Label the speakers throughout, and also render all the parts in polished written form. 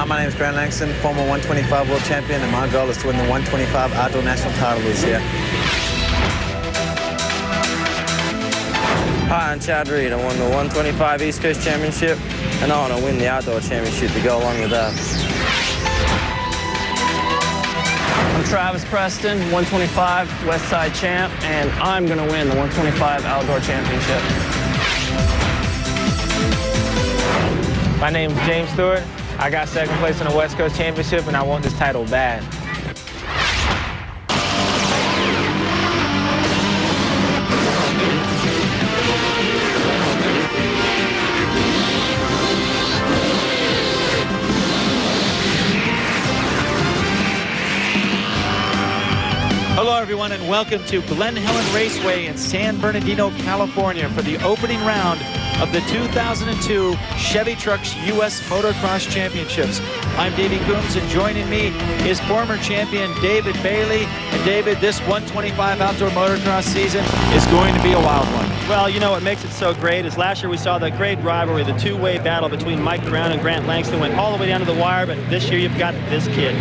Speaker 1: my name is Grant Langston, former 125 world champion, and my goal is to win the 125 outdoor national title this year.
Speaker 2: Hi, I'm Chad Reed. I won the 125 East Coast Championship, and I want to win the outdoor championship to go along with that. I'm Travis Preston, 125 West Side champ, and I'm going to win the 125 outdoor championship.
Speaker 3: My name is James Stewart. I got second place in the West Coast Championship, and I want this title bad.
Speaker 4: Hello, everyone, and welcome to Glen Helen Raceway in San Bernardino, California for the opening round of the 2002 Chevy Trucks U.S. Motocross Championships. I'm Davey Coombs, and joining me is former champion David Bailey. And David, this 125 outdoor motocross season is going to be a wild one.
Speaker 5: Well, you know what makes it so great is last year we saw the great rivalry, the two-way battle between Mike Brown and Grant Langston went all the way down to the wire, but this year you've got this kid.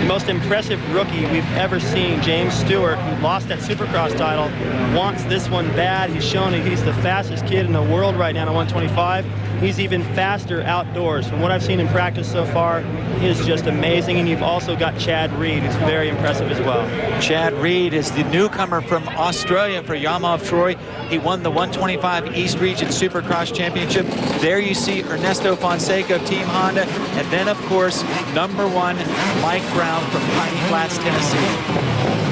Speaker 5: The most impressive rookie we've ever seen, James Stewart, who lost that Supercross title, wants this one bad. He's shown that he's the fastest kid in the world right now at 125. He's even faster outdoors. From what I've seen in practice so far, he is just amazing. And you've also got Chad Reed, who's very impressive as well.
Speaker 4: Chad Reed is the newcomer from Australia for Yamaha of Troy. He won the 125 East Region Supercross Championship. There you see Ernesto Fonseca of Team Honda. And then, of course, #1, Mike Brown from Piney Flats, Tennessee.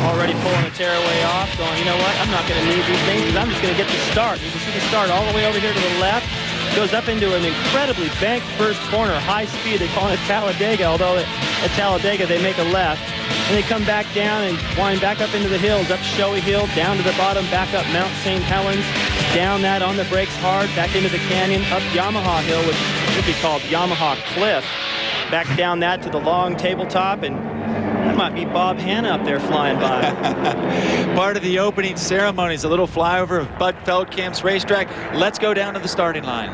Speaker 5: Already pulling the tearaway off, going, you know what, I'm not going to need these things because I'm just going to get the start. You can see the start all the way over here to the left. Goes up into an incredibly banked first corner, high speed. They call it Talladega, although at Talladega they make a left. And they come back down and wind back up into the hills, up Showy Hill, down to the bottom, back up Mount St. Helens, down that on the brakes hard, back into the canyon, up Yamaha Hill, which should be called Yamaha Cliff, back down that to the long tabletop, and that might be Bob Hanna up there flying by.
Speaker 4: Part of the opening ceremonies, a little flyover of Bud Feldkamp's racetrack. Let's go down to the starting line.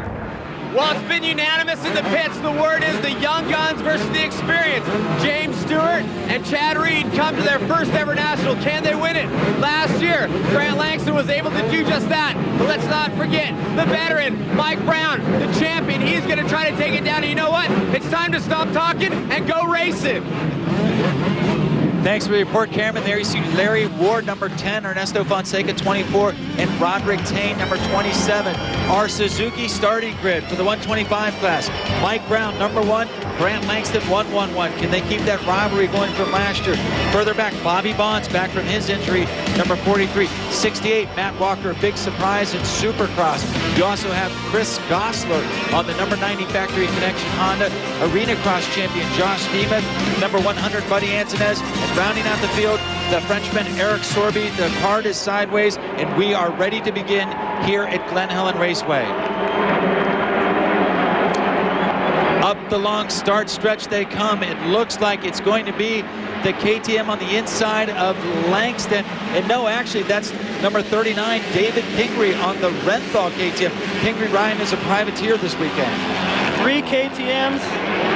Speaker 6: Well, it's been unanimous in the pits. The word is the young guns versus the experience. James Stewart and Chad Reed come to their first ever national. Can they win it? Last year, Grant Langston was able to do just that. But let's not forget the veteran, Mike Brown, the champion. He's going to try to take it down. And you know what? It's time to stop talking and go racing.
Speaker 4: Thanks for the report, Cameron. There you see Larry Ward, #10, Ernesto Fonseca, 24, and Roderick Tane, #27. Our Suzuki starting grid for the 125 class. Mike Brown, #1, Grant Langston, 111. Can they keep that rivalry going from last year? Further back, Bobby Bonds back from his injury, #43. 68, Matt Walker, big surprise in Supercross. You also have Chris Gosler on the #90 Factory Connection Honda. Arena Cross champion Josh Nemeth, #100 Buddy Antunez. Rounding out the field, the Frenchman Eric Sorby. The card is sideways, and we are ready to begin here at Glen Helen Raceway. Up the long start stretch they come. It looks like it's going to be the KTM on the inside of Langston. And no, actually, that's #39, David Pingree on the Renthal KTM. Pingree riding as a privateer this weekend.
Speaker 5: 3 KTMs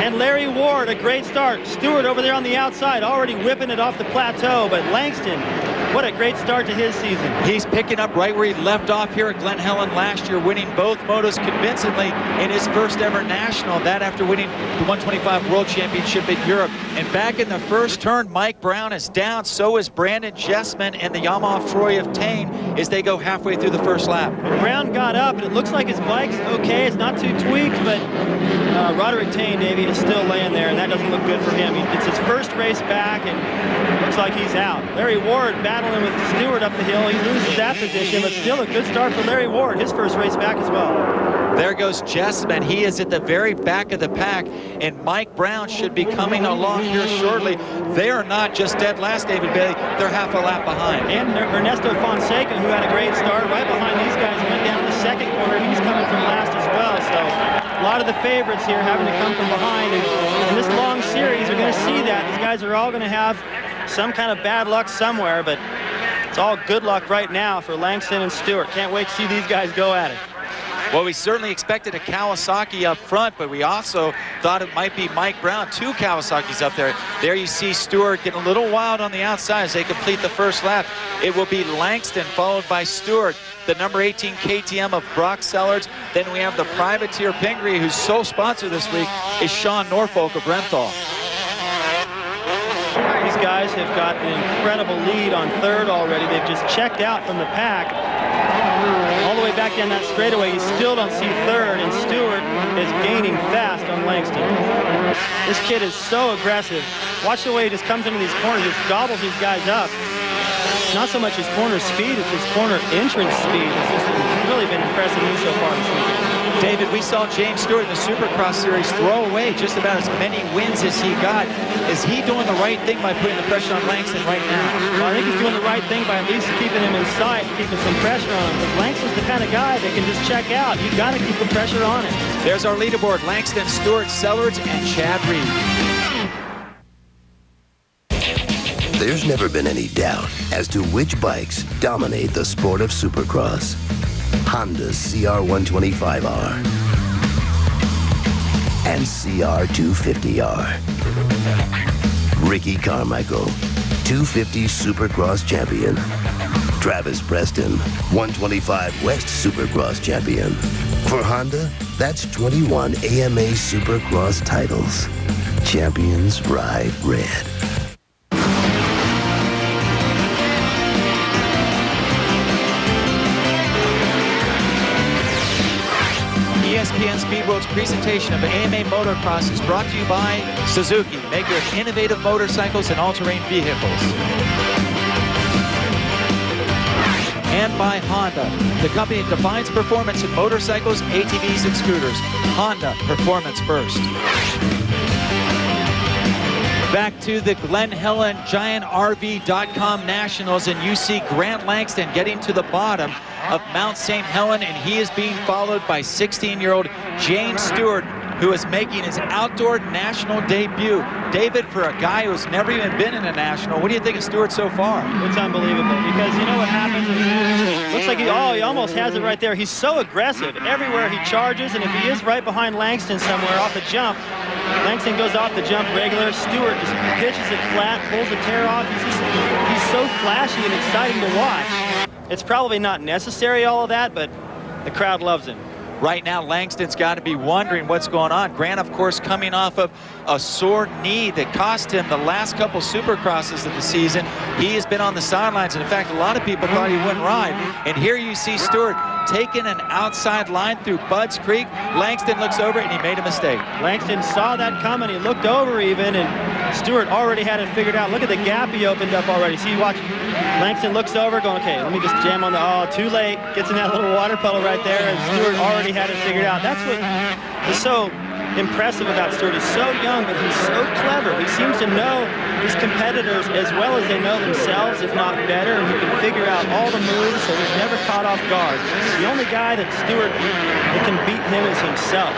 Speaker 5: and Larry Ward, a great start. Stewart over there on the outside, already whipping it off the plateau, but Langston, what a great start to his season.
Speaker 4: He's picking up right where he left off here at Glen Helen last year, winning both motos convincingly in his first ever national, that after winning the 125 World Championship in Europe. And back in the first turn, Mike Brown is down, so is Brandon Jessman and the Yamaha of Troy of Tane as they go halfway through the first lap.
Speaker 5: Brown got up, and it looks like his bike's okay. It's not too tweaked, but Roderick Tane, Davey, is still laying there, and that doesn't look good for him. It's his first race back, and looks like he's out. Larry Ward battling with Stewart up the hill. He loses that position, but still a good start for Larry Ward, his first race back as well.
Speaker 4: There goes Jessman. He is at the very back of the pack, and Mike Brown should be coming along here shortly. They are not just dead last, David Bailey. They're half a lap behind.
Speaker 5: And Ernesto Fonseca, who had a great start right behind these guys, went down the second corner. He's coming from last as well. So a lot of the favorites here having to come from behind. And in this long series, you're going to see that. These guys are all going to have some kind of bad luck somewhere, but it's all good luck right now for Langston and Stewart. Can't wait to see these guys go at it.
Speaker 4: Well, we certainly expected a Kawasaki up front, but we also thought it might be Mike Brown. 2 Kawasaki's up there. There you see Stewart getting a little wild on the outside as they complete the first lap. It will be Langston followed by Stewart. The number 18 KTM of Brock Sellards. Then we have the Privateer Pingree, whose sole sponsor this week is Sean Norfolk of Renthal.
Speaker 5: These guys have got an incredible lead on third already. They've just checked out from the pack. All the way back down that straightaway, you still don't see third, and Stewart is gaining fast on Langston. This kid is so aggressive. Watch the way he just comes into these corners, just gobbles these guys up. It's not so much his corner speed, it's his corner entrance speed. It's just really been impressive so far this weekend.
Speaker 4: David, we saw James Stewart in the Supercross Series throw away just about as many wins as he got. Is he doing the right thing by putting the pressure on Langston right now?
Speaker 5: Well, I think he's doing the right thing by at least keeping him in sight, keeping some pressure on him. Because Langston's the kind of guy that can just check out. You've got to keep the pressure on him.
Speaker 4: There's our leaderboard: Langston, Stewart, Sellards, and Chad Reed.
Speaker 7: There's never been any doubt as to which bikes dominate the sport of Supercross. Honda's CR125R and CR250R. Ricky Carmichael, 250 Supercross champion. Travis Preston, 125 West Supercross champion. For Honda, that's 21 AMA Supercross titles. Champions ride red.
Speaker 4: ESPN Speed World's presentation of AMA Motocross is brought to you by Suzuki, maker of innovative motorcycles and all-terrain vehicles. And by Honda, the company that defines performance in motorcycles, ATVs, and scooters. Honda, performance first. Back to the Glen Helen GiantRV.com Nationals, and you see Grant Langston getting to the bottom of Mount St. Helen, and he is being followed by 16-year-old James Stewart, who is making his outdoor national debut. David, for a guy who's never even been in a national, what do you think of Stewart so far?
Speaker 5: It's unbelievable, because you know what happens? Looks like he almost has it right there. He's so aggressive. Everywhere he charges, and if he is right behind Langston somewhere off the jump, Langston goes off the jump regular. Stewart just pitches it flat, pulls the tear off. He's so flashy and exciting to watch. It's probably not necessary, all of that, but the crowd loves him.
Speaker 4: Right now, Langston's got to be wondering what's going on. Grant, of course, coming off of a sore knee that cost him the last couple Supercrosses of the season. He has been on the sidelines, and in fact, a lot of people thought he wouldn't ride. And here you see Stewart taking an outside line through Budds Creek. Langston looks over, and he made a mistake.
Speaker 5: Langston saw that coming. He looked over even, and Stewart already had it figured out. Look at the gap he opened up already. See, watch. Langston looks over, going, okay, let me just jam on the, oh, too late. Gets in that little water puddle right there, and Stewart already had it figured out. That's what is so impressive about Stewart. He's so young, but he's so clever. He seems to know his competitors as well as they know themselves, if not better, and he can figure out all the moves, so he's never caught off guard. The only guy that can beat him is himself.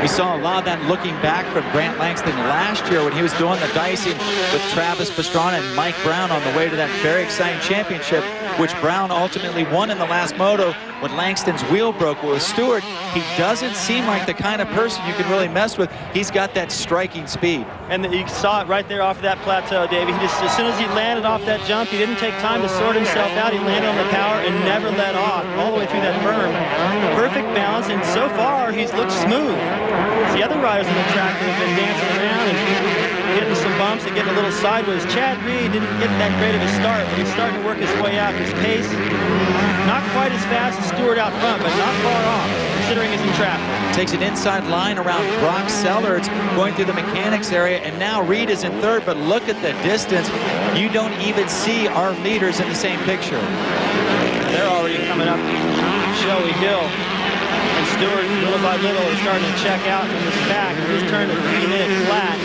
Speaker 4: We saw a lot of that looking back from Grant Langston last year when he was doing the dicing with Travis Pastrana and Mike Brown on the way to that very exciting championship, which Brown ultimately won in the last moto when Langston's wheel broke. With Stewart, he doesn't seem like the kind of person you can really mess with. He's got that striking speed.
Speaker 5: And you saw it right there off of that plateau, Davey. He just, as soon as he landed off that jump, he didn't take time to sort himself out. He landed on the power and never let off all the way through that berm. Perfect balance, and so far he's looked smooth. The other riders on the track have been dancing around and getting some bumps and getting a little sideways. Chad Reed didn't get that great of a start, but he's starting to work his way out. His pace, not quite as fast as Stewart out front, but not far off, considering he's in traffic.
Speaker 4: Takes an inside line around Brock Sellards, going through the mechanics area, and now Reed is in third, but look at the distance. You don't even see our leaders in the same picture.
Speaker 5: They're already coming up Showy Hill. And Stewart, little by little, is starting to check out from this back. He's turned a 3-minute flat.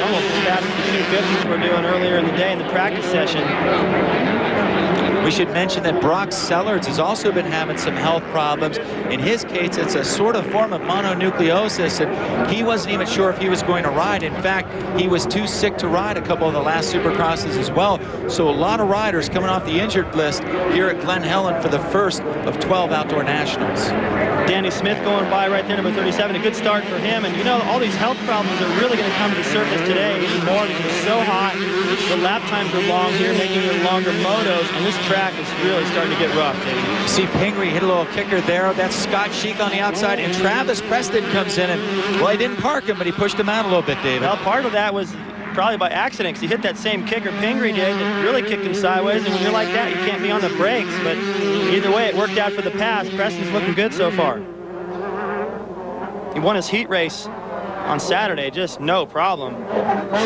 Speaker 5: Almost as fast as the 250s we're doing earlier in the day in the practice session.
Speaker 4: We should mention that Brock Sellards has also been having some health problems. In his case, it's a sort of form of mononucleosis, and he wasn't even sure if he was going to ride. In fact, he was too sick to ride a couple of the last Supercrosses as well. So a lot of riders coming off the injured list here at Glen Helen for the first of 12 outdoor nationals.
Speaker 5: Danny Smith going by right there, number 37. A good start for him. And you know, all these health problems are really going to come to the surface today even more because it's so hot. The lap times are long here, making it longer motos, and this track is really starting to get rough, David.
Speaker 4: See Pingree hit a little kicker there. That's Scott Sheik on the outside, and Travis Preston comes in, and well, he didn't park him, but he pushed him out a little bit, David.
Speaker 5: Well, part of that was probably by accident, because he hit that same kicker Pingree did that really kicked him sideways, and when you're like that, you can't be on the brakes. But either way, it worked out for the pass. Preston's looking good so far. He won his heat race on Saturday, just no problem.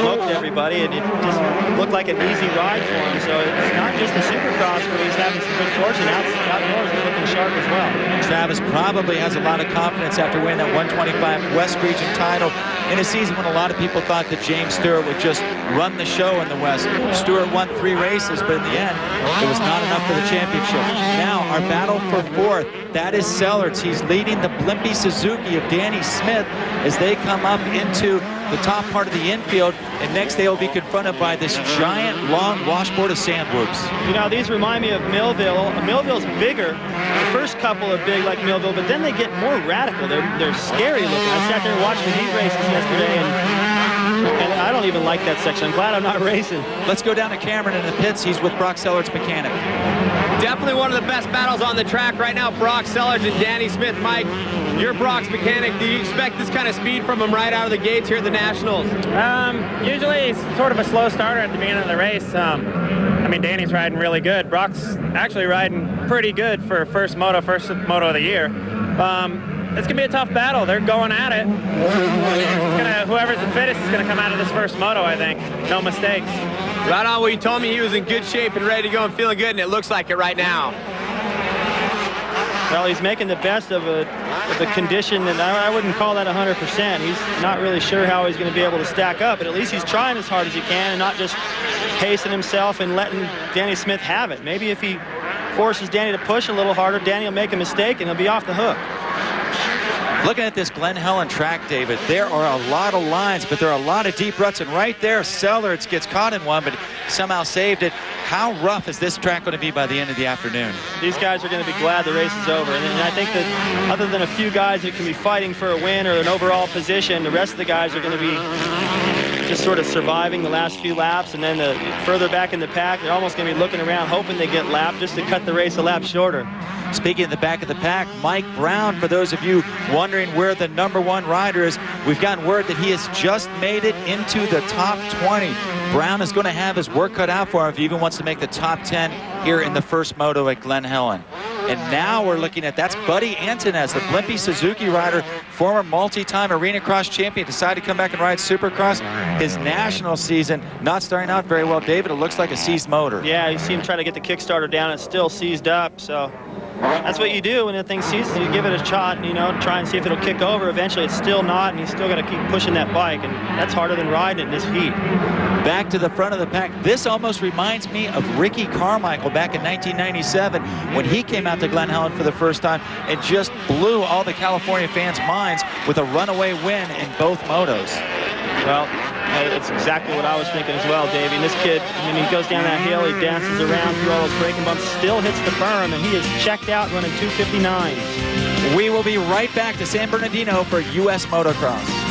Speaker 5: Smoked everybody, and it just looked like an easy ride for him. So it's not just the Supercross where he's having some good fortune. Outdoors he's looking sharp as well.
Speaker 4: Travis probably has a lot of confidence after winning that 125 West Region title in a season when a lot of people thought that James Stewart would just run the show in the West. Stewart won 3 races, but in the end, it was not enough for the championship. Now, our battle for 4th, that is Sellards. He's leading the Blimpie Suzuki of Danny Smith as they come up into the top part of the infield, and next they will be confronted by this giant, long washboard of sand whoops.
Speaker 5: You know, these remind me of Millville. Millville's bigger. The first couple are big like Millville, but then they get more radical. They're scary looking. I sat there and watched the heat races yesterday, and I don't even like that section. I'm glad I'm not racing.
Speaker 4: Let's go down to Cameron in the pits. He's with Brock Sellards' mechanic.
Speaker 6: Definitely one of the best battles on the track right now, Brock Sellards and Danny Smith. Mike, you're Brock's mechanic. Do you expect this kind of speed from him right out of the gates here at the Nationals?
Speaker 8: Usually he's sort of a slow starter at the beginning of the race. I mean, Danny's riding really good. Brock's actually riding pretty good for first moto of the year. It's going to be a tough battle. They're going at it. Whoever's the fittest is going to come out of this first moto, I think. No mistakes.
Speaker 6: Right on. Well, you told me he was in good shape and ready to go and feeling good, and it looks like it right now.
Speaker 5: Well, he's making the best of a condition, and I wouldn't call that 100%. He's not really sure how he's going to be able to stack up, but at least he's trying as hard as he can and not just pacing himself and letting Danny Smith have it. Maybe if he forces Danny to push a little harder, Danny will make a mistake and he'll be off the hook.
Speaker 4: Looking at this Glen Helen track, David, there are a lot of lines, but there are a lot of deep ruts, and right there, Sellards gets caught in one, but somehow saved it. How rough is this track going to be by the end of the afternoon?
Speaker 5: These guys are going to be glad the race is over, and I think that other than a few guys who can be fighting for a win or an overall position, the rest of the guys are going to be just sort of surviving the last few laps, and then further back in the pack, they're almost going to be looking around hoping they get lapped just to cut the race a lap shorter.
Speaker 4: Speaking of the back of the pack, Mike Brown, for those of you wondering where the #1 rider is, we've gotten word that he has just made it into the top 20. Brown is going to have his work cut out for him if he even wants to make the top 10 here in the first moto at Glen Helen. And now we're looking at, that's Buddy Antonez, the Blimpie Suzuki rider, former multi-time arena cross champion, decided to come back and ride Supercross. His national season not starting out very well, David. It looks like a seized motor.
Speaker 5: Yeah, you see him try to get the Kickstarter down. It's still seized up, so that's what you do when the thing seizes. You give it a shot, you know, try and see if it'll kick over. Eventually, it's still not, and you still got to keep pushing that bike, and that's harder than riding in this heat.
Speaker 4: Back to the front of the pack. This almost reminds me of Ricky Carmichael back in 1997 when he came out to Glen Helen for the first time and just blew all the California fans' minds with a runaway win in both motos.
Speaker 5: Well, it's exactly what I was thinking as well, Davey. And this kid, I mean, he goes down that hill, he dances around through all those braking bumps, still hits the berm, and he is checked out running 2:59.
Speaker 4: We will be right back to San Bernardino for U.S. Motocross.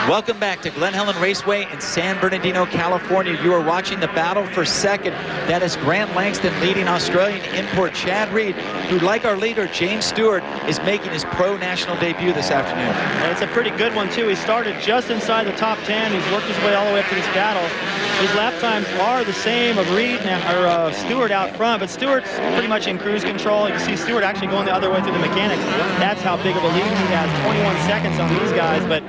Speaker 4: Welcome back to Glen Helen Raceway in San Bernardino, California. You are watching the battle for second. That is Grant Langston leading Australian import Chad Reed, who, like our leader, James Stewart, is making his pro national debut this afternoon.
Speaker 5: And it's a pretty good one, too. He started just inside the top 10. He's worked his way all the way up to this battle. His lap times are the same of Reed or Stewart out front, but Stewart's pretty much in cruise control. You see Stewart actually going the other way through the mechanics. That's how big of a lead he has, 21 seconds on these guys. But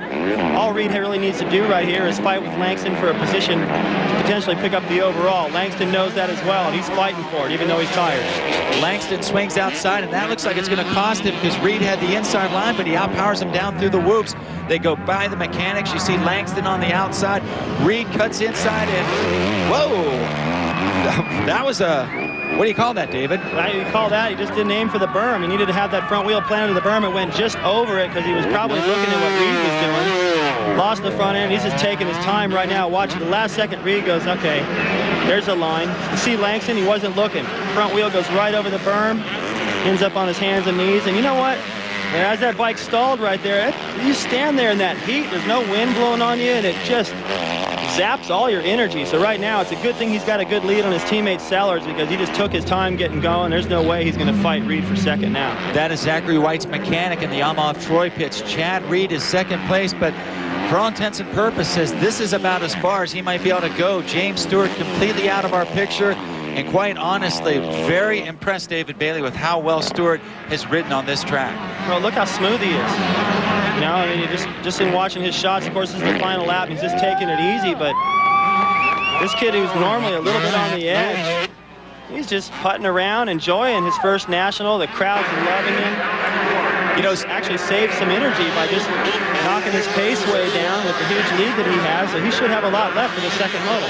Speaker 5: all Reed really needs to do right here is fight with Langston for a position to potentially pick up the overall. Langston knows that as well, and he's fighting for it, even though he's tired.
Speaker 4: Langston swings outside, and that looks like it's going to cost him because Reed had the inside line, but he outpowers him down through the whoops. They go by the mechanics. You see Langston on the outside. Reed cuts inside, and whoa! That was a, what do you call that, David?
Speaker 5: You call that, he just didn't aim for the berm. He needed to have that front wheel planted to the berm. It went just over it because he was probably looking at what Reed was doing. Lost the front end. He's just taking his time right now. Watching the last second, Reed goes, okay, there's a line. You see Langston, he wasn't looking. Front wheel goes right over the berm, ends up on his hands and knees. And you know what? As that bike stalled right there, you stand there in that heat, there's no wind blowing on you, and it just zaps all your energy. So right now, it's a good thing he's got a good lead on his teammate Sellers because he just took his time getting going. There's no way he's going to fight Reed for second now.
Speaker 4: That is Zachary White's mechanic in the Yamaha of Troy pits. Chad Reed is second place, but for all intents and purposes, this is about as far as he might be able to go. James Stewart completely out of our picture. And quite honestly, very impressed, David Bailey, with how well Stewart has ridden on this track.
Speaker 5: Well, look how smooth he is. You know, I mean, you just in watching his shots, of course, this is the final lap. He's just taking it easy, but this kid who's normally a little bit on the edge, he's just putting around, enjoying his first national. The crowd's loving him. You know, it's actually saved some energy by just knocking his pace way down with the huge lead that he has, so he should have a lot left for the second moto.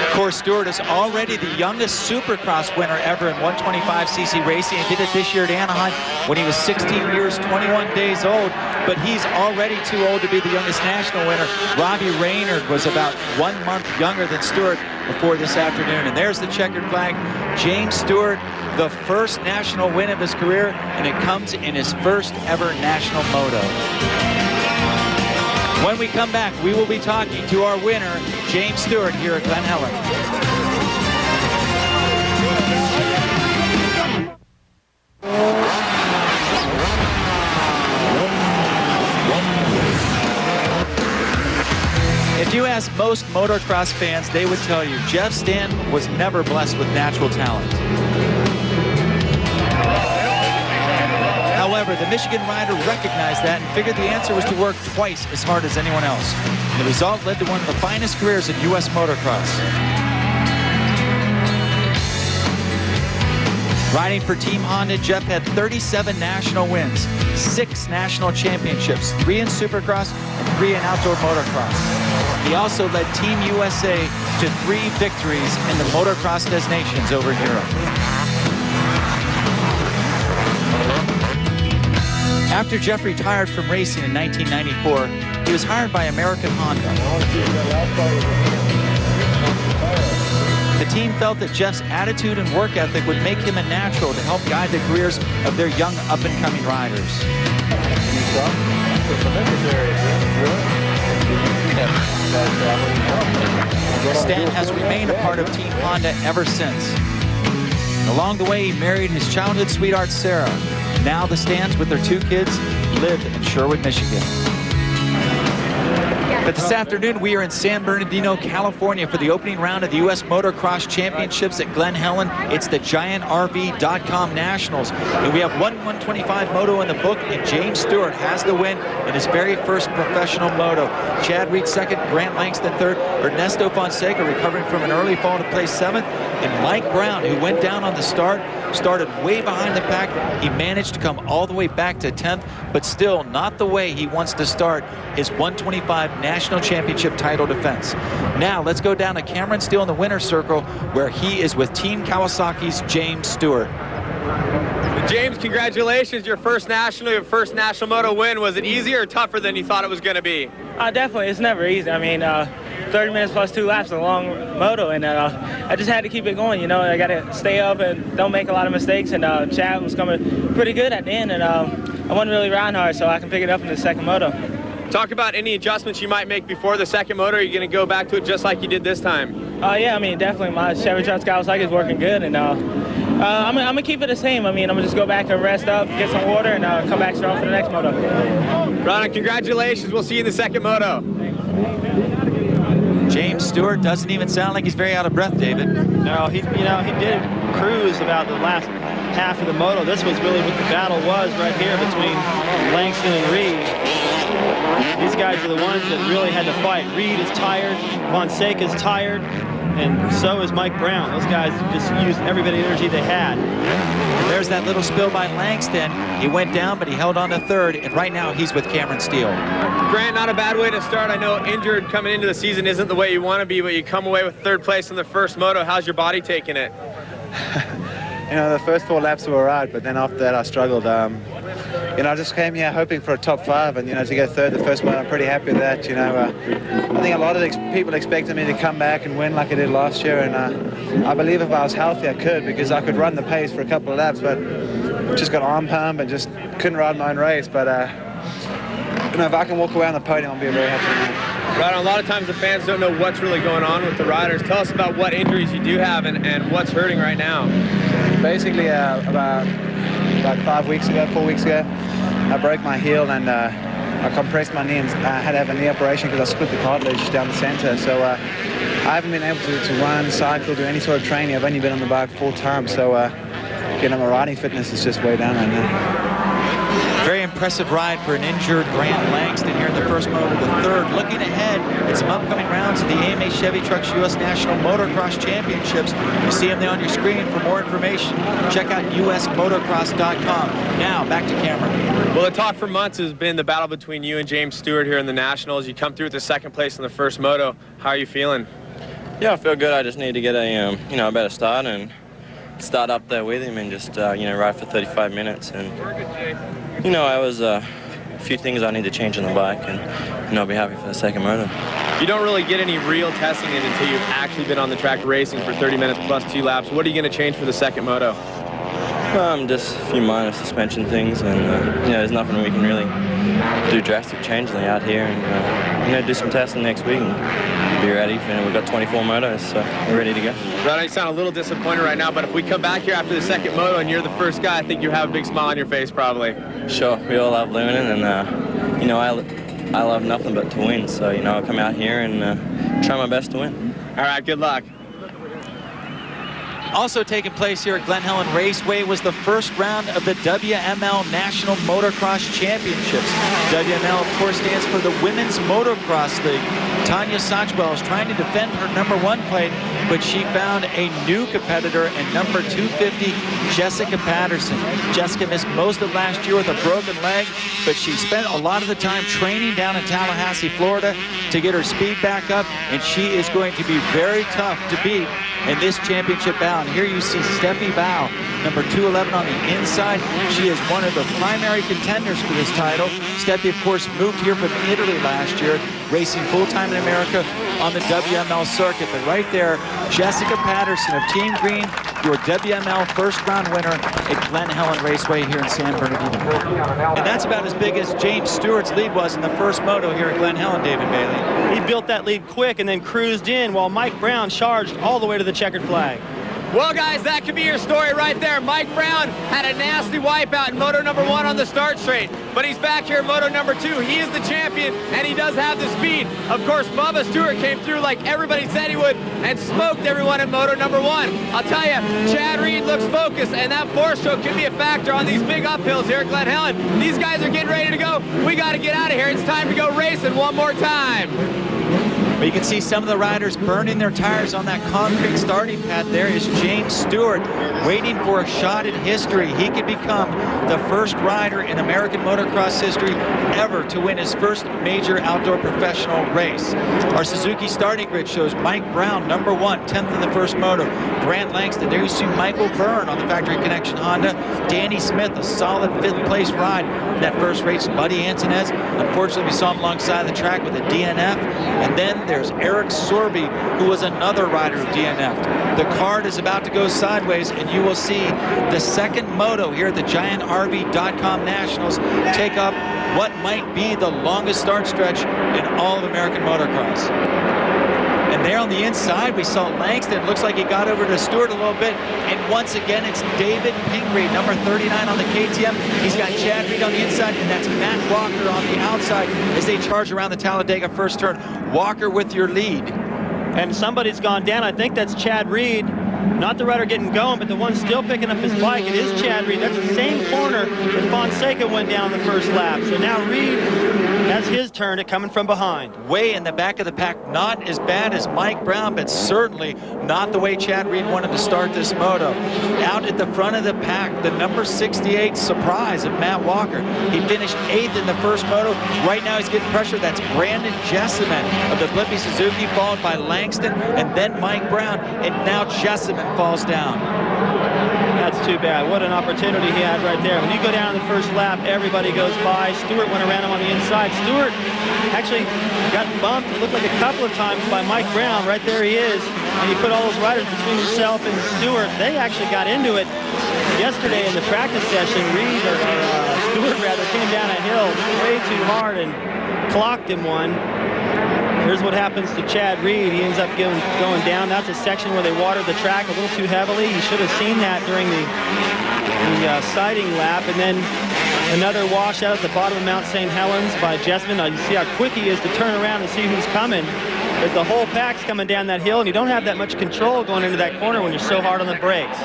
Speaker 4: Of course, Stewart is already the youngest Supercross winner ever in 125cc racing. He did it this year at Anaheim when he was 16 years, 21 days old, but he's already too old to be the youngest national winner. Robbie Reynard was about 1 month younger than Stewart before this afternoon. And there's the checkered flag. James Stewart, the first national win of his career, and it comes in his first ever national moto. When we come back, we will be talking to our winner, James Stewart, here at Glen Helen. If you ask most motocross fans, they would tell you Jeff Stanton was never blessed with natural talent. However, the Michigan rider recognized that and figured the answer was to work twice as hard as anyone else. And the result led to one of the finest careers in U.S. motocross. Riding for Team Honda, Jeff had 37 national wins, 6 national championships, 3 in Supercross and 3 in outdoor motocross. He also led Team USA to 3 victories in the Motocross Des Nations over in Europe. After Jeff retired from racing in 1994, he was hired by American Honda. The team felt that Jeff's attitude and work ethic would make him a natural to help guide the careers of their young up-and-coming riders. Stan has remained a part of Team Honda ever since. And along the way, he married his childhood sweetheart, Sarah. Now the Stans, with their 2 kids, live in Sherwood, Michigan. But this afternoon, we are in San Bernardino, California for the opening round of the U.S. Motocross Championships at Glen Helen. It's the GiantRV.com Nationals. And we have one 125 moto in the book, and James Stewart has the win in his very first professional moto. Chad Reed second, Grant Langston third, Ernesto Fonseca recovering from an early fall to place 7th, and Mike Brown, who went down on the start, started way behind the pack. He managed to come all the way back to 10th, but still not the way he wants to start his 125 National Championship title defense. Now let's go down to Cameron Steele in the winner's circle, where he is with Team Kawasaki's James Stewart.
Speaker 6: James, congratulations, your first national moto win. Was it easier or tougher than you thought it was going to be?
Speaker 2: Definitely, it's never easy. I mean, 30 minutes plus 2 laps is a long moto, and I just had to keep it going. You know, I got to stay up and don't make a lot of mistakes, and Chad was coming pretty good at the end, and I wasn't really riding hard, so I can pick it up in the second moto.
Speaker 6: Talk about any adjustments you might make before the second moto. Are you going to go back to it just like you did this time?
Speaker 2: Yeah, I mean, definitely. My Chevy Trucks Kawasaki is working good, and I'm going to keep it the same. I mean, I'm going to just go back and rest up, get some water, and come back strong for the next moto.
Speaker 6: Ron, congratulations. We'll see you in the second moto.
Speaker 4: James Stewart doesn't even sound like he's very out of breath, David.
Speaker 5: No, he did cruise about the last half of the moto. This was really what the battle was right here between Langston and Reed. These guys are the ones that really had to fight. Reed is tired, Fonseca's tired, and so is Mike Brown. Those guys just used every bit of energy they had.
Speaker 4: And there's that little spill by Langston. He went down, but he held on to third, and right now he's with Cameron Steele.
Speaker 6: Grant, not a bad way to start. I know injured coming into the season isn't the way you want to be, but you come away with third place in the first moto. How's your body taking it?
Speaker 1: You know, the first 4 laps were all right, but then after that I struggled. You know, I just came here hoping for a top 5, and, you know, to go third the first one, I'm pretty happy with that. You know, I think a lot of people expected me to come back and win like I did last year, and I believe if I was healthy I could, because I could run the pace for a couple of laps, but just got arm pump and just couldn't ride my own race. But, you know, if I can walk away on the podium, I'll be a very happy man.
Speaker 6: Right, a lot of times the fans don't know what's really going on with the riders. Tell us about what injuries you do have and what's hurting right now.
Speaker 1: Basically, about 4 weeks ago, I broke my heel and I compressed my knee, and I had to have a knee operation because I split the cartilage down the center. So I haven't been able to run, cycle, do any sort of training. I've only been on the bike full time. So, you know, my riding fitness is just way down right now.
Speaker 4: Very impressive ride for an injured Grant Langston here in the first moto to third. Looking ahead at some upcoming rounds of the AMA Chevy Trucks U.S. National Motocross Championships. You see them there on your screen. For more information, check out usmotocross.com. Now, back to Cameron.
Speaker 6: Well, the talk for months has been the battle between you and James Stewart here in the Nationals. You come through with the second place in the first moto. How are you feeling?
Speaker 9: Yeah, I feel good. I just need to get a, you know, a better start and start up there with him and just, you know, ride for 35 minutes. And, you know, I was a few things I need to change on the bike, and, you know, I'll be happy for the second moto.
Speaker 6: You don't really get any real testing in until you've actually been on the track racing for 30 minutes plus 2 laps. What are you going to change for the second moto?
Speaker 9: Just a few minor suspension things, and, you know, there's nothing we can really do drastic changes out here, and, you know, do some testing next week and be ready. You know, we've got 24 motos, so we're ready to go.
Speaker 6: Right, you sound a little disappointed right now, but if we come back here after the second moto and you're the first guy, I think you have a big smile on your face probably.
Speaker 9: Sure, we all love winning, and, you know, I love nothing but to win, so, you know, I'll come out here and try my best to win.
Speaker 6: All right, good luck.
Speaker 4: Also taking place here at Glen Helen Raceway was the first round of the WML National Motocross Championships. WML, of course, stands for the Women's Motocross League. Tanya Sochwell is trying to defend her #1 plate, but she found a new competitor in number 250, Jessica Patterson. Jessica missed most of last year with a broken leg, but she spent a lot of the time training down in Tallahassee, Florida to get her speed back up, and she is going to be very tough to beat in this championship bout. And here you see Steffi Bao, number 211 on the inside. She is one of the primary contenders for this title. Steffi, of course, moved here from Italy last year, racing full-time in America on the WML circuit. But right there, Jessica Patterson of Team Green, your WML first-round winner at Glen Helen Raceway here in San Bernardino. And that's about as big as James Stewart's lead was in the first moto here at Glen Helen, David Bailey.
Speaker 5: He built that lead quick and then cruised in while Mike Brown charged all the way to the checkered flag.
Speaker 6: Well, guys, that could be your story right there. Mike Brown had a nasty wipeout in Moto #1 on the start straight, but he's back here in Moto #2. He is the champion, and he does have the speed. Of course, Bubba Stewart came through like everybody said he would and smoked everyone in Moto #1. I'll tell you, Chad Reed looks focused, and that four-stroke could be a factor on these big uphills here at Glen Helen. These guys are getting ready to go. We got to get out of here. It's time to go racing one more time.
Speaker 4: But you can see some of the riders burning their tires on that concrete starting pad. There is James Stewart waiting for a shot at history. He could become the first rider in American motocross history ever to win his first major outdoor professional race. Our Suzuki starting grid shows Mike Brown, #1, 10th in the first moto. Grant Langston, there you see Michael Byrne on the Factory Connection Honda. Danny Smith, a solid 5th place ride in that first race. Buddy Antonez, unfortunately we saw him alongside the track with a DNF. And then there's Eric Sorby, who was another rider who DNF'd. The card is about to go sideways, and you will see the second moto here at the GiantRV.com Nationals take up what might be the longest start stretch in all of American motocross. And there on the inside, we saw Langston. Looks like he got over to Stewart a little bit. And once again, it's David Pingree, number 39 on the KTM. He's got Chad Reed on the inside, and that's Matt Walker on the outside as they charge around the Talladega first turn. Walker with your lead.
Speaker 5: and somebody's gone down. I think that's Chad Reed. Not the rider getting going, but the one still picking up his bike. It is Chad Reed. That's the same corner that Fonseca went down the first lap. So now Reed has his turn at coming from behind.
Speaker 4: Way in the back of the pack, not as bad as Mike Brown, but certainly not the way Chad Reed wanted to start this moto. Out at the front of the pack, the number 68 surprise of Matt Walker. He finished 8th in the first moto. Right now he's getting pressure. That's Brandon Jessamine of the Blippi Suzuki, followed by Langston, and then Mike Brown, and now Jessamine falls down.
Speaker 5: That's too bad. What an opportunity he had right there. When you go down the first lap, everybody goes by. Stewart went around him on the inside. Stewart actually got bumped, it looked like a couple of times, by Mike Brown. Right there he is. And he put all those riders between himself and Stewart. They actually got into it yesterday in the practice session. Reed, or Stewart rather, came down a hill way too hard and clocked him one. Here's what happens to Chad Reed. He ends up going down. That's a section where they watered the track a little too heavily. He should have seen that during the sighting lap. And then another washout at the bottom of Mount St. Helens by Jessamine. Now you see how quick he is to turn around and see who's coming. But the whole pack's coming down that hill, and you don't have that much control going into that corner when you're so hard on the brakes.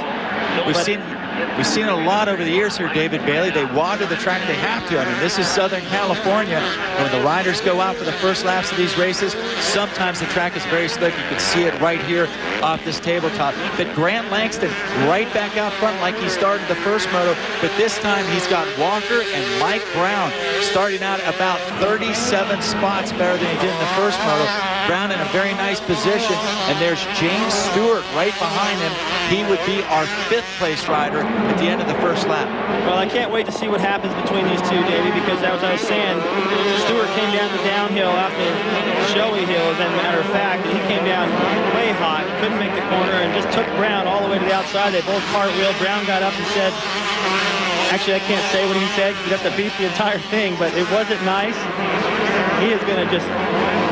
Speaker 4: We've seen a lot over the years here, David Bailey. They water the track. They have to. I mean, this is Southern California. When the riders go out for the first laps of these races, sometimes the track is very slick. You can see it right here off this tabletop. But Grant Langston right back out front like he started the first moto. But this time he's got Walker and Mike Brown starting out about 37 spots better than he did in the first moto. Brown in a very nice position. And there's James Stewart right behind him. He would be our 5th place rider at the end of the first lap.
Speaker 5: Well, I can't wait to see what happens between these two, Davey, because as I was saying, Stewart came down the downhill after Showy Hill, as a matter of fact, and he came down way hot, couldn't make the corner, and just took Brown all the way to the outside. They both cartwheeled. Brown got up and said, actually, I can't say what he said. You'd have to beat the entire thing, but it wasn't nice. He is going to just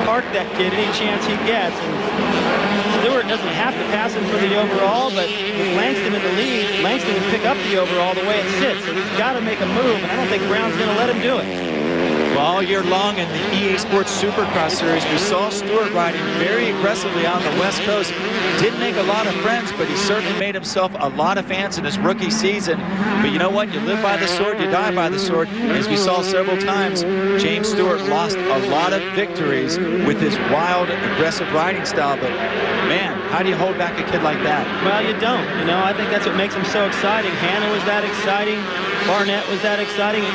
Speaker 5: park that kid any chance he gets. And Stewart doesn't have to pass him for the overall, but with Langston in the lead, Langston would pick up the overall the way it sits. So he's got to make a move, and I don't think Brown's going to let him do it.
Speaker 4: Well, all year long in the EA Sports Supercross Series, we saw Stewart riding very aggressively on the West Coast. Didn't make a lot of friends, but he certainly made himself a lot of fans in his rookie season. But you know what? You live by the sword, you die by the sword. As we saw several times, James Stewart lost a lot of victories with his wild, aggressive riding style. But man, how do you hold back a kid like that?
Speaker 5: Well, you don't. You know, I think that's what makes him so exciting. Hannah was that exciting. Barnett was that exciting.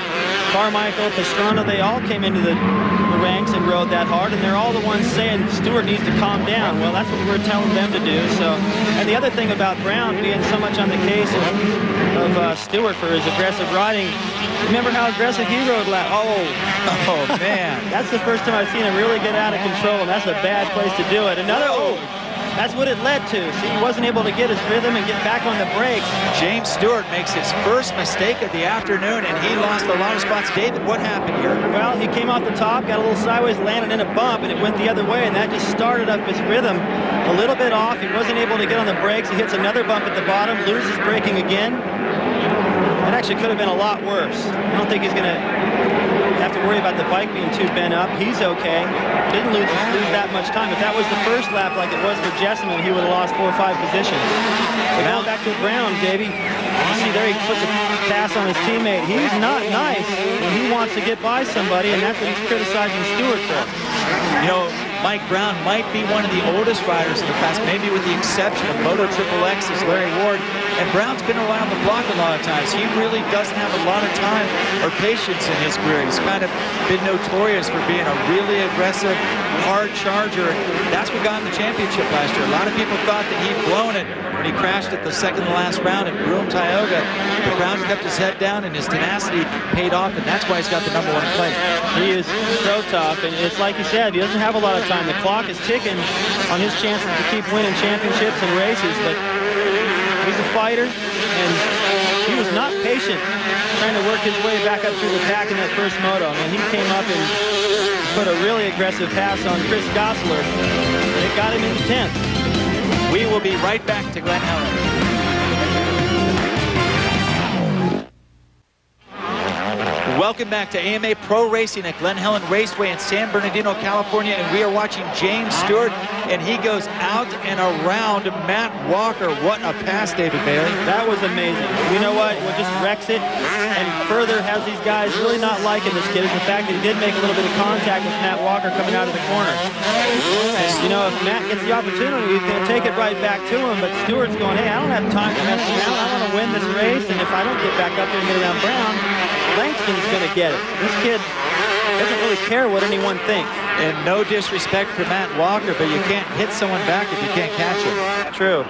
Speaker 5: Carmichael, Pastrana, they all came into the ranks and rode that hard, and they're all the ones saying Stewart needs to calm down. Well, that's what we're telling them to do. So, and the other thing about Brown being so much on the case of Stewart for his aggressive riding, remember how aggressive he rode last? Oh man. That's the first time I've seen him really get out of control, and that's a bad place to do it. That's what it led to. See, he wasn't able to get his rhythm and get back on the brakes.
Speaker 4: James Stewart makes his first mistake of the afternoon, and he lost a lot of spots. David, what happened here?
Speaker 5: Well, he came off the top, got a little sideways, landed in a bump, and it went the other way, and that just started up his rhythm a little bit off. He wasn't able to get on the brakes. He hits another bump at the bottom, loses braking again. That actually could have been a lot worse. I don't think he's going to have to worry about the bike being too bent up. He's okay. Didn't lose that much time. If that was the first lap like it was for Jessamine, he would have lost 4 or 5 positions. But now back to Brown, Davey. You see there he puts a pass on his teammate. He's not nice when he wants to get by somebody, and that's what he's criticizing Stewart for.
Speaker 4: You know, Mike Brown might be one of the oldest riders in the class, maybe with the exception of Moto XXX's Larry Ward. And Brown's been around the block a lot of times. He really doesn't have a lot of time or patience in his career. He's kind of been notorious for being a really aggressive, hard charger. That's what got him the championship last year. A lot of people thought that he'd blown it when he crashed at the second to last round at Broome, Tioga. But Brown kept his head down, and his tenacity paid off, and that's why he's got the #1 place.
Speaker 5: He is so tough, and it's like you said, he doesn't have a lot of time. The clock is ticking on his chances to keep winning championships and races, but he's a fighter, and he was not patient trying to work his way back up through the pack in that first moto. I mean, he came up and put a really aggressive pass on Chris Gosler, and it got him into 10th.
Speaker 4: We will be right back to Glen Helen. Welcome back to AMA Pro Racing at Glen Helen Raceway in San Bernardino, California, and we are watching James Stewart, and he goes out and around Matt Walker. What a pass, David Bailey.
Speaker 5: That was amazing. You know what? It just wrecks it, and further has these guys really not liking this kid is the fact that he did make a little bit of contact with Matt Walker coming out of the corner. And, you know, if Matt gets the opportunity, he's going to take it right back to him, but Stewart's going, hey, I don't have time to mess around. I want to win this race, and if I don't get back up there and get around Brown, Langston's going to get it. This kid doesn't really care what anyone thinks.
Speaker 4: And no disrespect for Matt Walker, but you can't hit someone back if you can't catch him.
Speaker 5: True.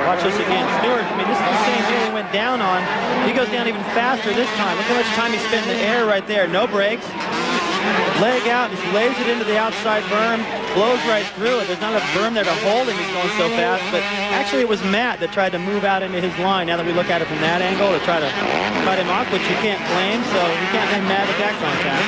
Speaker 5: Watch this again. Stewart, I mean, this is the same deal he went down on. He goes down even faster this time. Look how much time he spent in the air right there. No brakes. Leg out, just lays it into the outside berm, blows right through it. There's not enough berm there to hold him. He's going so fast. But actually, it was Matt that tried to move out into his line. Now that we look at it from that angle, to try to cut him off, which you can't blame. So you can't blame Matt with that contact.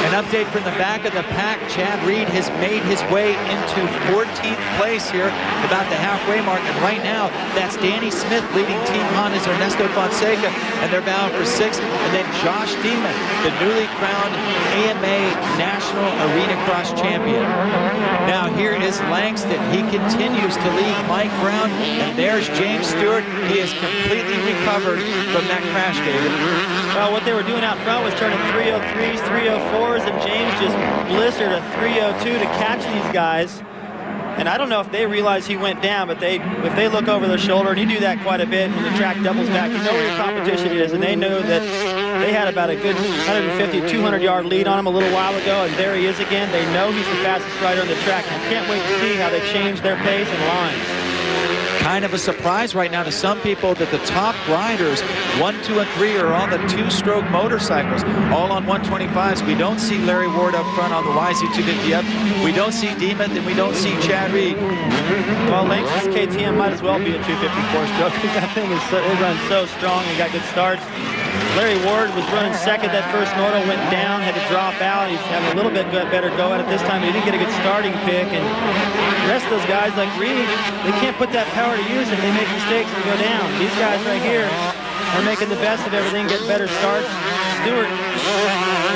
Speaker 4: An update from the back of the pack. Chad Reed has made his way into 14th place here, about the halfway mark. And right now, that's Danny Smith leading Team Honda's Ernesto Fonseca, and they're bound for 6th. And then Josh Demon, the newly crowned AMA National Arena Cross champion. Now here is Langston. He continues to lead Mike Brown, and there's James Stewart. He is completely recovered from that crash, David.
Speaker 5: Well, what they were doing out front was turning 303s, 304s, and James just blistered a 302 to catch these guys. And I don't know if they realize he went down, but if they look over their shoulder, and you do that quite a bit when the track doubles back, you know where your competition is, and they know that they had about a good 150, 200-yard lead on him a little while ago, and there he is again. They know he's the fastest rider on the track. I can't wait to see how they change their pace and lines.
Speaker 4: Kind of a surprise right now to some people that the top riders, 1, 2, and 3, are on the 2-stroke motorcycles, all on 125s. We don't see Larry Ward up front on the YZ250F. We don't see Demuth, and we don't see Chad Reed.
Speaker 5: Well, Langston's KTM might as well be a 254-stroke because that thing it runs so strong and got good starts. Larry Ward was running second that first moto, went down, had to drop out. He's having a little bit better go at it this time, but he didn't get a good starting pick. And the rest of those guys like Reed, they can't put that power to use if they make mistakes and go down. These guys right here are making the best of everything, getting better starts. Stewart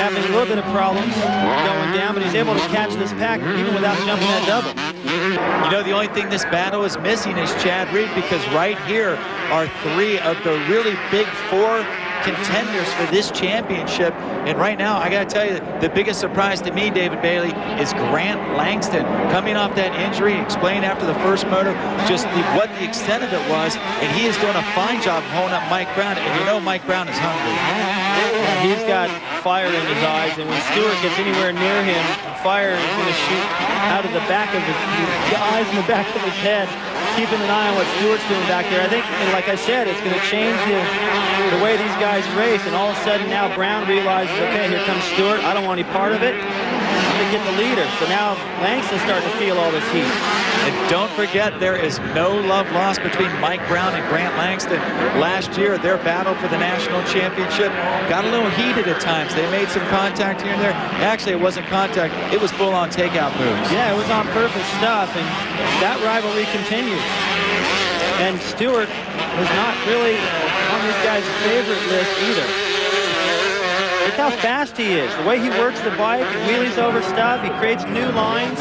Speaker 5: having a little bit of problems going down, but he's able to catch this pack even without jumping that double.
Speaker 4: You know, the only thing this battle is missing is Chad Reed, because right here are 3 of the really big 4 contenders for this championship. And right now, I got to tell you, the biggest surprise to me, David Bailey, is Grant Langston coming off that injury. Explained after the first moto just what the extent of it was, and he is doing a fine job of holding up Mike Brown. And you know Mike Brown is hungry.
Speaker 5: He's got fire in his eyes, and when Stewart gets anywhere near him, fire is going to shoot out of the back of the eyes in the back of his head. Keeping an eye on what Stewart's doing back there. I think, and like I said, it's going to change the way these guys race, and all of a sudden now Brown realizes, okay, here comes Stewart. I don't want any part of it. I'm going to get the leader. So now Langston's starting to feel all this heat.
Speaker 4: And don't forget, there is no love lost between Mike Brown and Grant Langston. Last year, their battle for the national championship got a little heated at times. They made some contact here and there. Actually, it wasn't contact. It was full-on takeout moves.
Speaker 5: Yeah, it was on purpose stuff, and that rivalry continues. And Stewart was not really on this guy's favorite list either. Look how fast he is. The way he works the bike and wheelies over stuff, he creates new lines.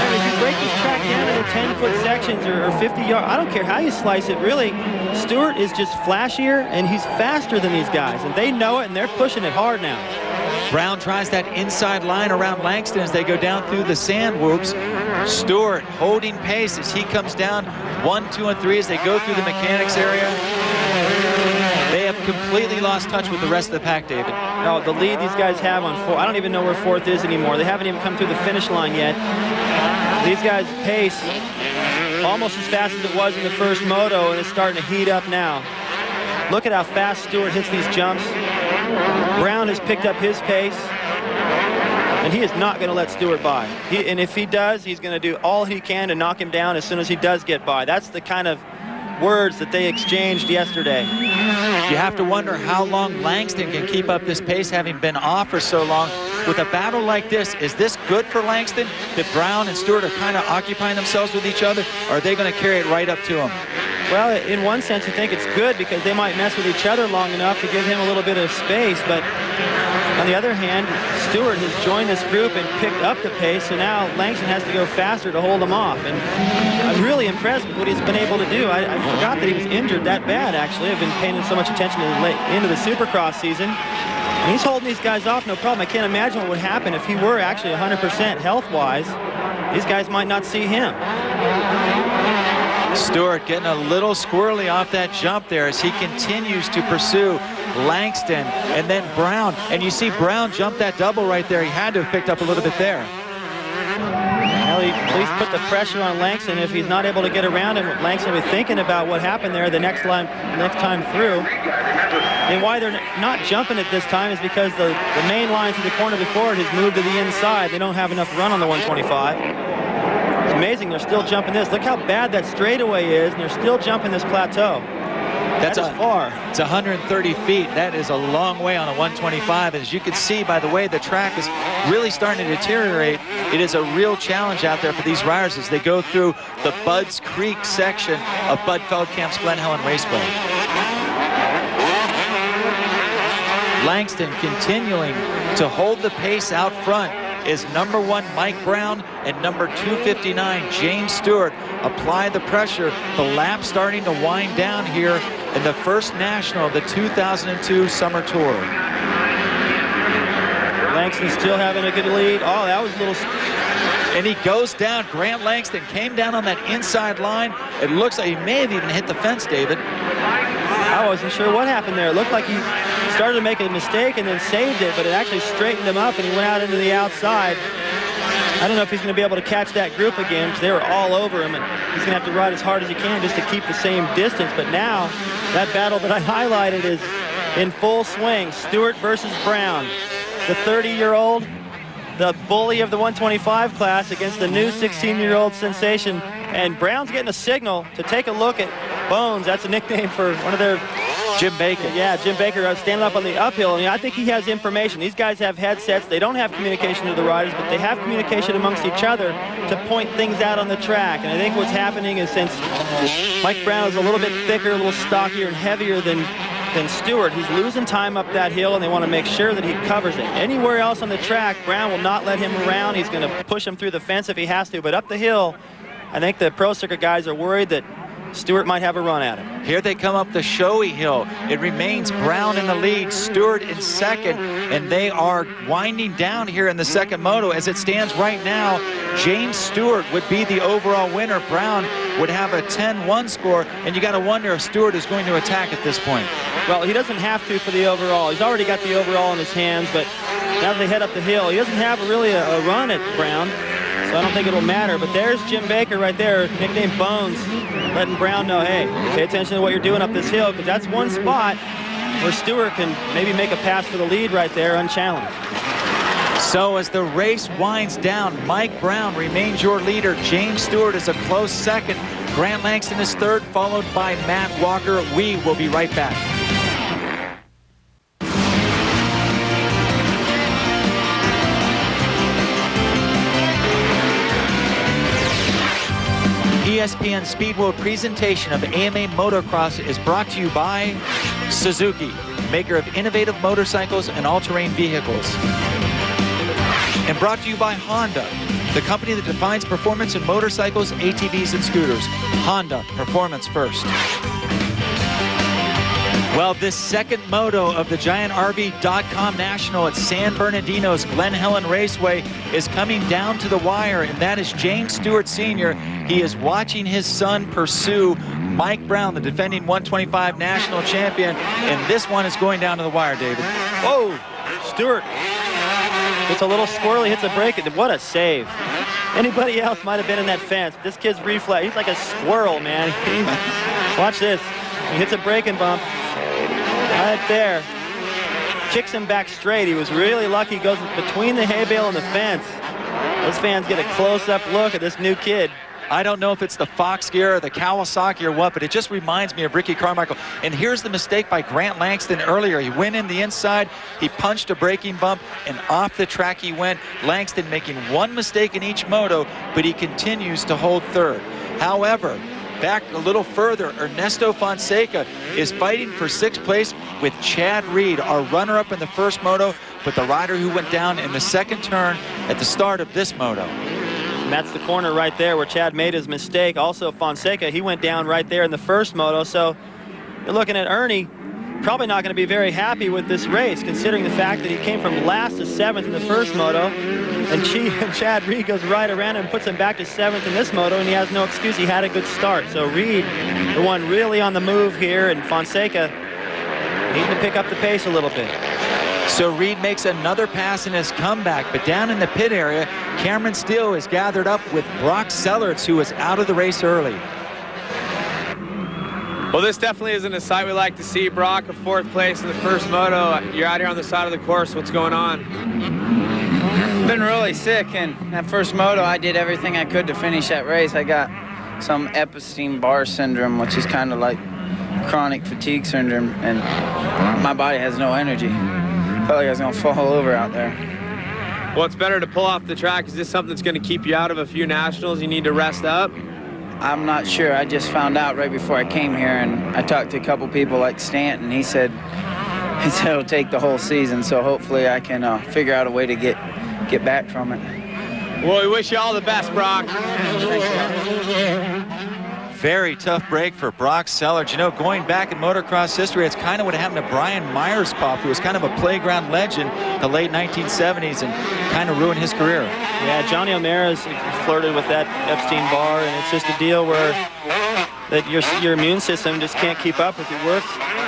Speaker 5: If you break this track down into 10-foot sections or 50 yards, I don't care how you slice it, really, Stewart is just flashier, and he's faster than these guys, and they know it, and they're pushing it hard now.
Speaker 4: Brown tries that inside line around Langston as they go down through the sand whoops. Stewart holding pace as he comes down 1, 2, and 3 as they go through the mechanics area. They have completely lost touch with the rest of the pack, David.
Speaker 5: No, the lead these guys have on 4, I don't even know where 4th is anymore. They haven't even come through the finish line yet. These guys pace almost as fast as it was in the first moto, and it's starting to heat up now. Look at how fast Stewart hits these jumps. Brown has picked up his pace, and he is not going to let Stewart by. And if he does, he's going to do all he can to knock him down as soon as he does get by. That's the kind of words that they exchanged yesterday.
Speaker 4: You have to wonder how long Langston can keep up this pace, having been off for so long. With a battle like this, is this good for Langston, that Brown and Stewart are kind of occupying themselves with each other, or are they going to carry it right up to him?
Speaker 5: Well, in one sense, you think it's good because they might mess with each other long enough to give him a little bit of space. But on the other hand, Stewart has joined this group and picked up the pace, so now Langston has to go faster to hold him off. And I'm really impressed with what he's been able to do. I forgot that he was injured that bad, actually. I've been paying so much attention to the into the Supercross season. And he's holding these guys off, no problem. I can't imagine what would happen if he were actually 100% health-wise. These guys might not see him.
Speaker 4: Stewart getting a little squirrely off that jump there as he continues to pursue Langston and then Brown. And you see Brown jump that double right there. He had to have picked up a little bit there.
Speaker 5: Well, he at least put the pressure on Langston. If he's not able to get around him, Langston will be thinking about what happened there the next time through. And why they're not jumping it this time is because the main line to the corner before it has moved to the inside. They don't have enough run on the 125. It's amazing they're still jumping this. Look how bad that straightaway is, and they're still jumping this plateau. That's far.
Speaker 4: It's 130 feet. That is a long way on a 125. As you can see by the way the track is really starting to deteriorate, it is a real challenge out there for these riders as they go through the Budds Creek section of Bud Feldkamp's Glen Helen Raceway. Langston continuing to hold the pace out front is number 1 Mike Brown and number 259 James Stewart. Apply the pressure. The lap starting to wind down here in the first national of the 2002 Summer Tour.
Speaker 5: Langston still having a good lead. Oh, that was a little...
Speaker 4: And he goes down. Grant Langston came down on that inside line. It looks like he may have even hit the fence, David.
Speaker 5: I wasn't sure what happened there. It looked like he started to make a mistake and then saved it, but it actually straightened him up and he went out into the outside. I don't know if he's going to be able to catch that group again because they were all over him, and he's going to have to ride as hard as he can just to keep the same distance. But now that battle that I highlighted is in full swing. Stewart versus Brown. The 30-year-old, the bully of the 125 class against the new 16-year-old sensation. And Brown's getting a signal to take a look at Bones. That's a nickname for one of their...
Speaker 4: Jim Baker.
Speaker 5: Yeah, Jim Baker standing up on the uphill. And I think he has information. These guys have headsets. They don't have communication to the riders, but they have communication amongst each other to point things out on the track. And I think what's happening is since Mike Brown is a little bit thicker, a little stockier and heavier than Stewart, he's losing time up that hill, and they want to make sure that he covers it. Anywhere else on the track, Brown will not let him around. He's going to push him through the fence if he has to, but up the hill, I think the Pro Circuit guys are worried that Stewart might have a run at him.
Speaker 4: Here they come up the showy hill. It remains Brown in the lead, Stewart in second, and they are winding down here in the second moto. As it stands right now, James Stewart would be the overall winner. Brown would have a 10-1 score, and you got to wonder if Stewart is going to attack at this point.
Speaker 5: Well, he doesn't have to for the overall. He's already got the overall in his hands, but now that they head up the hill, he doesn't have really a run at Brown, so I don't think it'll matter. But there's Jim Baker right there, nicknamed Bones, letting Brown know, hey, pay attention to what you're doing up this hill, because that's one spot where Stewart can maybe make a pass for the lead right there unchallenged.
Speaker 4: So as the race winds down, Mike Brown remains your leader. James Stewart is a close second. Grant Langston is third, followed by Matt Walker. We will be right back. ESPN Speedway presentation of AMA Motocross is brought to you by Suzuki, maker of innovative motorcycles and all-terrain vehicles. And brought to you by Honda, the company that defines performance in motorcycles, ATVs, and scooters. Honda, performance first. Well, this second moto of the GiantRV.com National at San Bernardino's Glen Helen Raceway is coming down to the wire, and that is James Stewart Sr. He is watching his son pursue Mike Brown, the defending 125 national champion, and this one is going down to the wire, David.
Speaker 5: Whoa, Stewart gets a little squirrely, hits a break. What a save. Anybody else might have been in that fence. This kid's reflex, he's like a squirrel, man. Watch this. He hits a braking bump. Right there. Kicks him back straight. He was really lucky. He goes between the hay bale and the fence. Those fans get a close-up look at this new kid.
Speaker 4: I don't know if it's the Fox gear or the Kawasaki or what, but it just reminds me of Ricky Carmichael. And here's the mistake by Grant Langston earlier. He went in the inside, he punched a braking bump, and off the track he went. Langston making one mistake in each moto, but he continues to hold third. However, back a little further, Ernesto Fonseca is fighting for 6th place with Chad Reed, our runner-up in the first moto, but the rider who went down in the second turn at the start of this moto.
Speaker 5: And that's the corner right there where Chad made his mistake. Also, Fonseca, he went down right there in the first moto. So you're looking at Ernie, probably not going to be very happy with this race, considering the fact that he came from last to 7th in the first moto, and Chad Reed goes right around him and puts him back to 7th in this moto, and he has no excuse. He had a good start. So Reed, the one really on the move here, and Fonseca needing to pick up the pace a little bit.
Speaker 4: So Reed makes another pass in his comeback, but down in the pit area, Cameron Steele is gathered up with Brock Sellards, who was out of the race early.
Speaker 6: Well, this definitely isn't a sight we like to see. Brock, a 4th place in the first moto. You're out here on the side of the course. What's going on?
Speaker 10: Been really sick, and that first moto, I did everything I could to finish that race. I got some Epstein-Barr syndrome, which is kind of like chronic fatigue syndrome, and my body has no energy. Felt like I was going to fall over out there.
Speaker 6: Well, it's better to pull off the track. Is this something that's going to keep you out of a few nationals? You need to rest up?
Speaker 10: I'm not sure. I just found out right before I came here, and I talked to a couple people like Stanton. He said it'll take the whole season, so hopefully I can figure out a way to get back from it.
Speaker 6: Well, we wish you all the best, Brock.
Speaker 4: Very tough break for Brock Sellards. You know, going back in motocross history, it's kind of what happened to Brian Myerscough, who was kind of a playground legend in the late 1970s and kind of ruined his career.
Speaker 5: Yeah, Johnny O'Mara's flirted with that Epstein-Barr, and it's just a deal where that your immune system just can't keep up with your work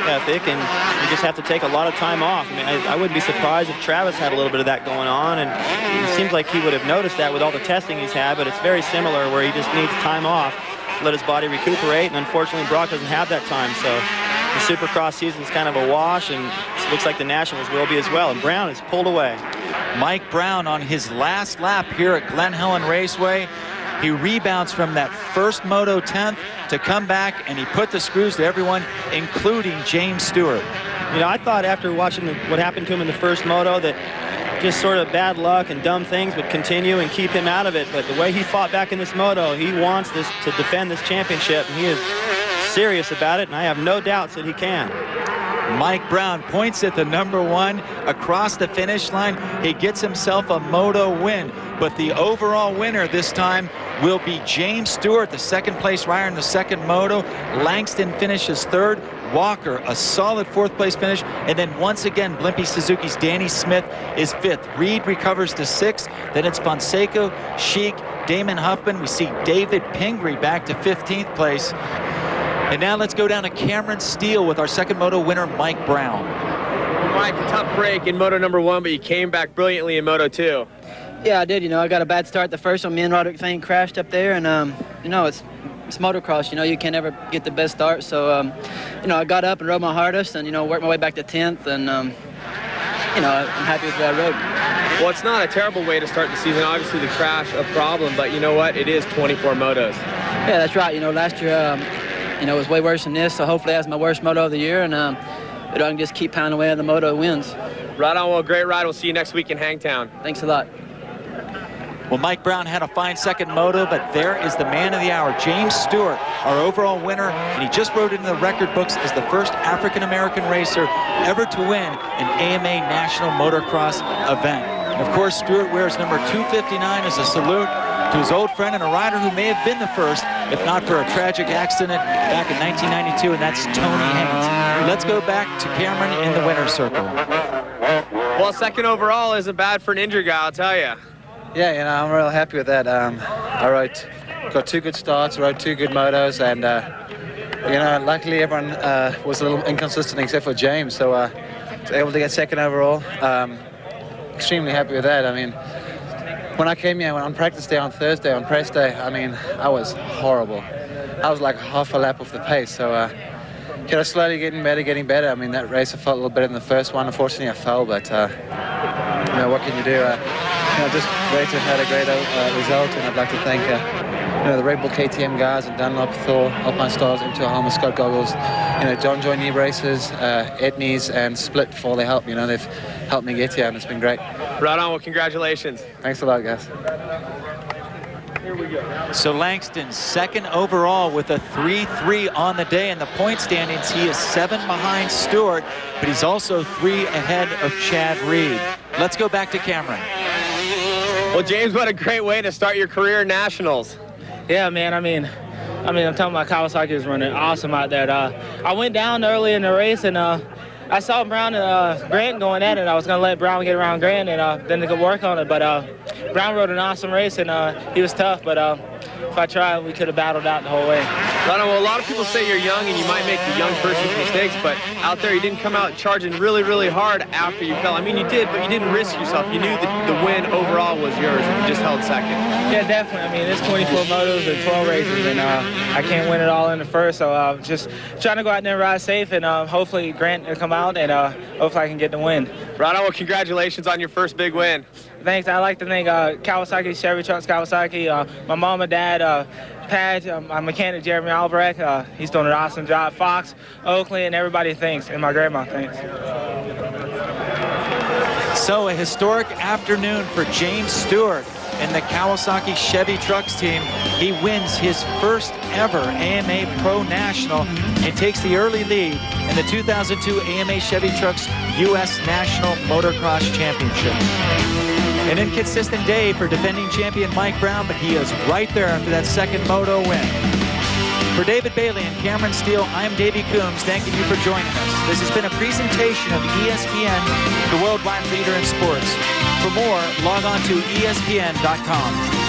Speaker 5: ethic, and you just have to take a lot of time off. I mean, I wouldn't be surprised if Travis had a little bit of that going on, and it seems like he would have noticed that with all the testing he's had, but it's very similar where he just needs time off, let his body recuperate, and unfortunately Brock doesn't have that time. So the Supercross season's kind of a wash, and it looks like the Nationals will be as well, and Brown is pulled away.
Speaker 4: Mike Brown on his last lap here at Glen Helen Raceway. He rebounds from that first Moto 10th to come back, and he put the screws to everyone, including James Stewart.
Speaker 5: You know, I thought after watching what happened to him in the first Moto that just sort of bad luck and dumb things would continue and keep him out of it. But the way he fought back in this Moto, he wants this to defend this championship, and he is serious about it, and I have no doubts that he can.
Speaker 4: Mike Brown points at the #1 across the finish line. He gets himself a Moto win, but the overall winner this time will be James Stewart, the 2nd place rider in the 2nd Moto. Langston finishes 3rd. Walker, a solid 4th place finish. And then once again, Blimpie Suzuki's Danny Smith is 5th. Reed recovers to 6th. Then it's Fonseca, Sheik, Damon Huffman. We see David Pingree back to 15th place. And now let's go down to Cameron Steele with our 2nd Moto winner, Mike Brown.
Speaker 6: Mike, a tough break in Moto #1, but you came back brilliantly in Moto 2.
Speaker 10: Yeah, I did. You know, I got a bad start the first one. Me and Roderick Thane crashed up there, and you know, it's motocross. You know, you can never get the best start. So, you know, I got up and rode my hardest, and you know, worked my way back to 10th, and you know, I'm happy with the way I rode.
Speaker 6: Well, it's not a terrible way to start the season. Obviously, the crash a problem, but you know what? It is 24 motos.
Speaker 10: Yeah, that's right. You know, last year, you know, it was way worse than this. So hopefully, that's my worst moto of the year, and I can just keep pounding away on the moto wins.
Speaker 6: Right on. Well, great ride. We'll see you next week in Hangtown.
Speaker 10: Thanks a lot.
Speaker 4: Well, Mike Brown had a fine 2nd Moto, but there is the man of the hour, James Stewart, our overall winner, and he just wrote into the record books as the first African-American racer ever to win an AMA National Motocross event. And of course, Stewart wears number 259 as a salute to his old friend and a rider who may have been the first, if not for a tragic accident back in 1992, and that's Tony Haynes. Let's go back to Cameron in the winner's circle.
Speaker 6: Well, 2nd overall isn't bad for an injured guy, I'll tell you.
Speaker 1: Yeah, you know, I'm real happy with that. I got 2 good starts, rode 2 good motos, and you know, luckily everyone was a little inconsistent except for James, so was able to get 2nd overall. Extremely happy with that. I mean, when I came here on practice day on Thursday, on press day, I mean, I was horrible. I was like half a lap off the pace, so you know, slowly getting better. I mean, that race I felt a little bit in the first one. Unfortunately, I fell, but you know, what can you do? You know, just great to have had a great result, and I'd like to thank you know, the Red Bull KTM guys and Dunlop, Thor, Alpine Stars, M2 Helmet, Scott Goggles, you know, John Joy Knee Braces, Etnies, and Split for all their help. You know, they've helped me get here, and it's been great.
Speaker 6: Right on. Well, congratulations.
Speaker 1: Thanks a lot, guys.
Speaker 4: So Langston, second overall with a 3-3 on the day. In the point standings, he is 7 behind Stewart, but he's also 3 ahead of Chad Reed. Let's go back to Cameron.
Speaker 6: Well, James, what a great way to start your career in nationals.
Speaker 2: Yeah, man, I mean, I'm telling my Kawasaki was running awesome out there. I went down early in the race, and I saw Brown and Grant going at it. I was going to let Brown get around Grant and then they could work on it. But Brown rode an awesome race, and he was tough. But if I tried, we could have battled out the whole way.
Speaker 6: Well, a lot of people say you're young and you might make the young person's mistakes, but out there you didn't come out charging really, really hard after you fell. I mean, you did, but you didn't risk yourself. You knew that the win overall was yours and you just held second. Yeah, definitely. I mean, it's 24 motos and 12 races, and I can't win it all in the first, so just trying to go out there and ride safe, and hopefully Grant will come out, and hopefully I can get the win. Right on. Well, congratulations on your first big win. Thanks. I'd like to thank Kawasaki, Chevy Trucks Kawasaki, my mom and dad, Padge, my mechanic Jeremy Albrecht. He's doing an awesome job. Fox, Oakley, and everybody thanks, and my grandma thanks.
Speaker 4: So a historic afternoon for James Stewart and the Kawasaki Chevy Trucks team. He wins his first ever AMA Pro National and takes the early lead in the 2002 AMA Chevy Trucks U.S. National Motocross Championship. An inconsistent day for defending champion Mike Brown, but he is right there after that second moto win. For David Bailey and Cameron Steele, I'm Davey Coombs, thanking you for joining us. This has been a presentation of ESPN, the worldwide leader in sports. For more, log on to ESPN.com.